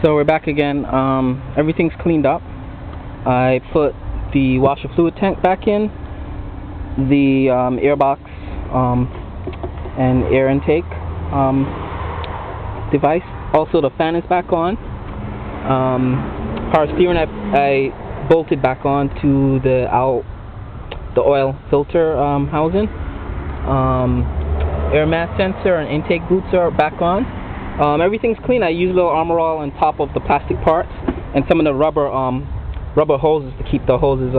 So we're back again. Everything's cleaned up. I put the washer fluid tank back in, the airbox and air intake device. Also the fan is back on. Power steering I bolted back on to the oil filter housing. Air mass sensor and intake boots are back on. Everything's clean. I use a little Armor All on top of the plastic parts and some of the rubber hoses to keep the hoses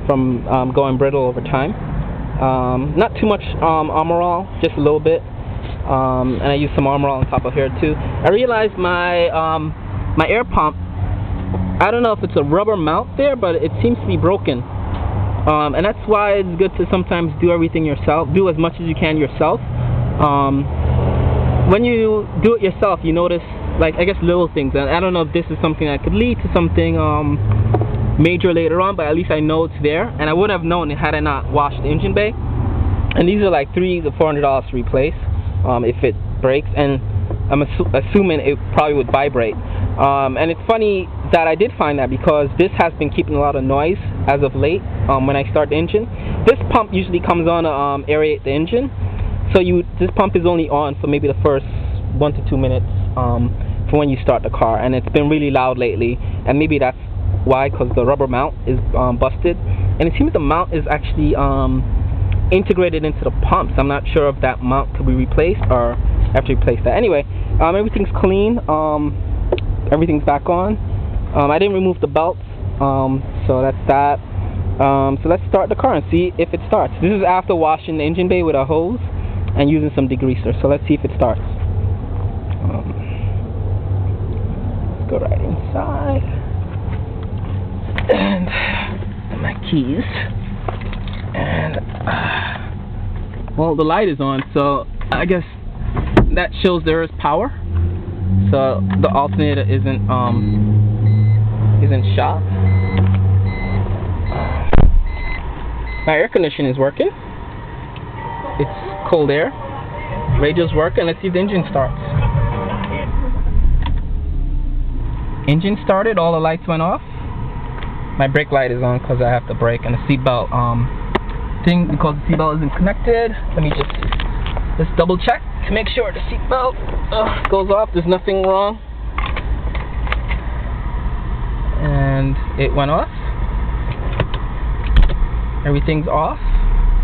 from going brittle over time. Not too much Armor All, just a little bit. And I use some Armor All on top of here too. I realized my my air pump, I don't know if it's a rubber mount there, but it seems to be broken. And that's why it's good to sometimes do everything yourself. Do as much as you can yourself. When you do it yourself, you notice, like, I guess little things. And I don't know if this is something that could lead to something major later on, but at least I know it's there. And I wouldn't have known it had I not washed the engine bay. And these are like $300 to $400 to replace if it breaks. And I'm assuming it probably would vibrate. And it's funny that I did find that, because this has been keeping a lot of noise as of late when I start the engine. This pump usually comes on to aerate the engine. So this pump is only on for maybe the first 1 to 2 minutes for when you start the car, and it's been really loud lately, and maybe that's why, because the rubber mount is busted, and it seems the mount is actually integrated into the pumps. I'm not sure if that mount could be replaced or I have to replace that. Anyway, everything's clean. Everything's back on. I didn't remove the belts, so that's that. So let's start the car and see if it starts. This is after washing the engine bay with a hose and using some degreaser. So let's see if it starts. Let's go right inside. And my keys. And well, the light is on, so I guess that shows there is power. So the alternator isn't shot. My air conditioning is working. It's cold air. Radio's working. Let's see if the engine starts. Engine started. All the lights went off. My brake light is on because I have to brake, and the seatbelt thing, because the seatbelt isn't connected. Let me just double check to make sure the seatbelt goes off. There's nothing wrong. And it went off. Everything's off.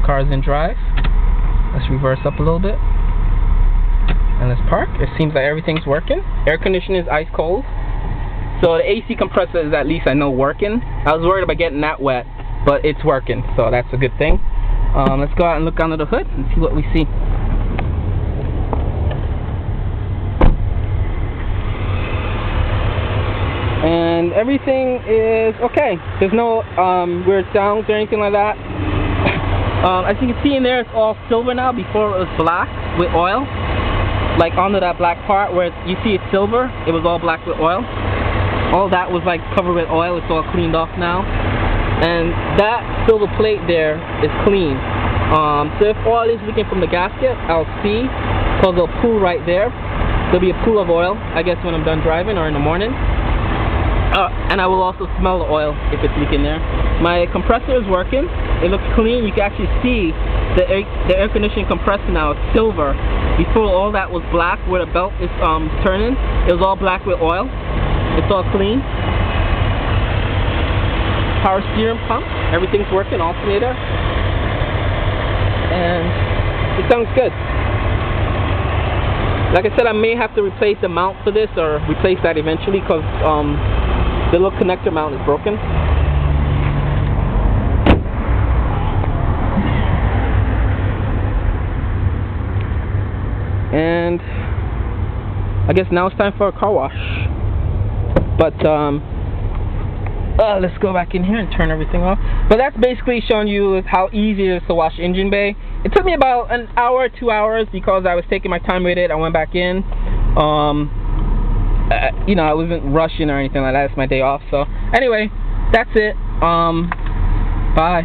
Car's in drive. Let's reverse up a little bit. And let's park. It seems like everything's working. Air conditioning is ice cold. So the AC compressor is, at least I know, working. I was worried about getting that wet, but it's working, so that's a good thing. Let's go out and look under the hood and see what we see. And everything is okay. There's no weird sounds or anything like that. As you can see in there, it's all silver now. Before it was black with oil. Like under that black part where you see it's silver, it was all black with oil. All that was like covered with oil. It's all cleaned off now. And that silver plate there is clean. So if oil is leaking from the gasket, I'll see, because there'll pool right there. There'll be a pool of oil, I guess, when I'm done driving or in the morning. And I will also smell the oil if it's leaking there. My compressor is working. It looks clean. You can actually see the air conditioning compressor now. It's silver. Before, all that was black where the belt is turning. It was all black with oil. It's all clean. Power steering pump. Everything's working. Alternator. And it sounds good. Like I said, I may have to replace the mount for this, or replace that eventually, because the little connector mount is broken. And I guess now it's time for a car wash. But let's go back in here and turn everything off. But that's basically showing you how easy it is to wash engine bay. It took me about an hour, 2 hours, because I was taking my time with it. I went back in. You know, I wasn't rushing or anything like that. It's my day off. So anyway, that's it. Bye.